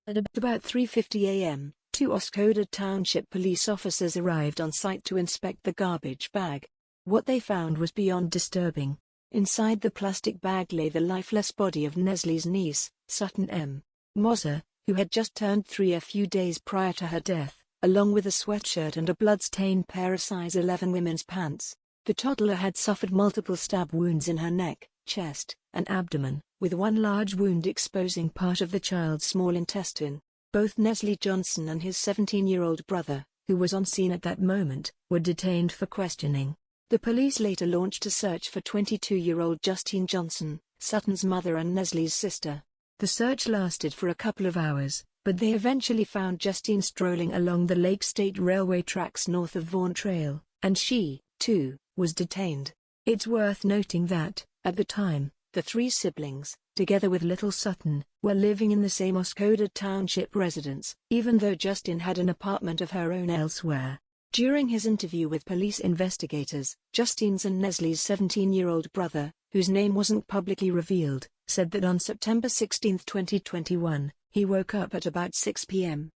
At about 3:50 a.m., two Oscoda Township police officers arrived on site to inspect the garbage bag. What they found was beyond disturbing. Inside the plastic bag lay the lifeless body of Nesley's niece, Sutton Mosser, who had just turned 3 a few days prior to her death, along with a sweatshirt and a blood-stained pair of size 11 women's pants. The toddler had suffered multiple stab wounds in her neck, chest, and abdomen, with one large wound exposing part of the child's small intestine. Both Justine Johnson and his 17-year-old brother, who was on scene at that moment, were detained for questioning. The police later launched a search for 22-year-old Justine Johnson, Sutton's mother and Nesley's sister. The search lasted for a couple of hours, but they eventually found Justine strolling along the Lake State Railway tracks north of Vaughan Trail, and she, too, was detained. It's worth noting that, at the time, the three siblings, together with little Sutton, were living in the same Oscoda Township residence, even though Justine had an apartment of her own elsewhere. During his interview with police investigators, Justine's and Nesley's 17-year-old brother, whose name wasn't publicly revealed, said that on September 16, 2021, he woke up at about 6 p.m.,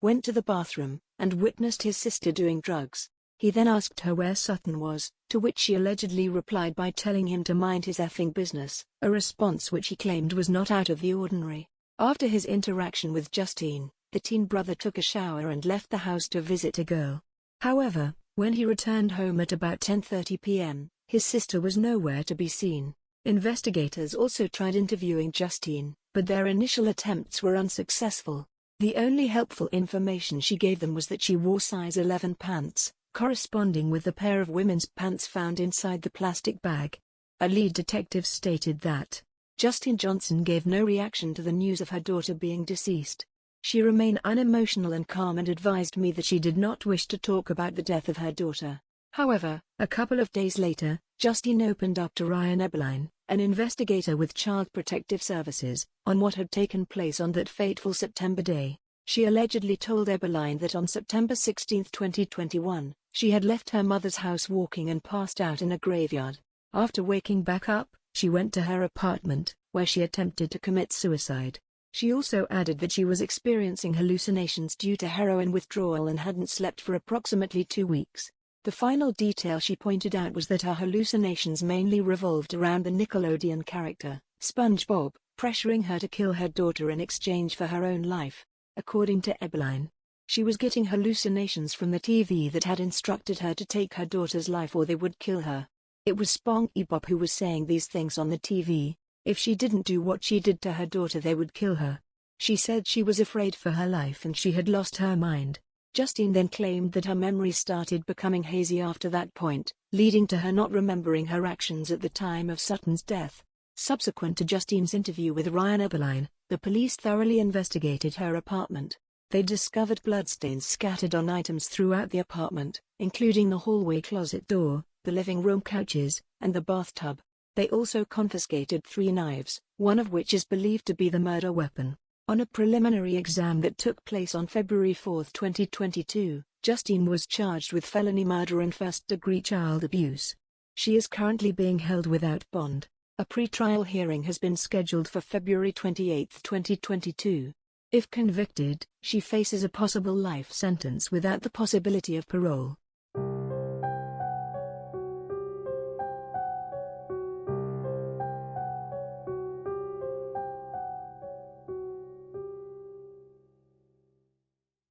went to the bathroom, and witnessed his sister doing drugs. He then asked her where Sutton was, to which she allegedly replied by telling him to mind his effing business, a response which he claimed was not out of the ordinary. After his interaction with Justine, the teen brother took a shower and left the house to visit a girl. However, when he returned home at about 10:30 p.m., his sister was nowhere to be seen. Investigators also tried interviewing Justine, but their initial attempts were unsuccessful. The only helpful information she gave them was that she wore size 11 pants, corresponding with the pair of women's pants found inside the plastic bag. A lead detective stated that Justine Johnson gave no reaction to the news of her daughter being deceased. She remained unemotional and calm and advised me that she did not wish to talk about the death of her daughter. However, a couple of days later, Justine opened up to Ryan Eberlein, an investigator with Child Protective Services, on what had taken place on that fateful September day. She allegedly told Eberlein that on September 16, 2021, she had left her mother's house walking and passed out in a graveyard. After waking back up, she went to her apartment, where she attempted to commit suicide. She also added that she was experiencing hallucinations due to heroin withdrawal and hadn't slept for approximately 2 weeks. The final detail she pointed out was that her hallucinations mainly revolved around the Nickelodeon character, Spongebob, pressuring her to kill her daughter in exchange for her own life. According to Eberlein, she was getting hallucinations from the TV that had instructed her to take her daughter's life or they would kill her. It was Spongebob who was saying these things on the TV. If she didn't do what she did to her daughter, they would kill her. She said she was afraid for her life and she had lost her mind. Justine then claimed that her memories started becoming hazy after that point, leading to her not remembering her actions at the time of Sutton's death. Subsequent to Justine's interview with Ryan Eberlein, the police thoroughly investigated her apartment. They discovered bloodstains scattered on items throughout the apartment, including the hallway closet door, the living room couches, and the bathtub. They also confiscated 3 knives, one of which is believed to be the murder weapon. On a preliminary exam that took place on February 4, 2022, Justine was charged with felony murder and first-degree child abuse. She is currently being held without bond. A pre-trial hearing has been scheduled for February 28, 2022. If convicted, she faces a possible life sentence without the possibility of parole.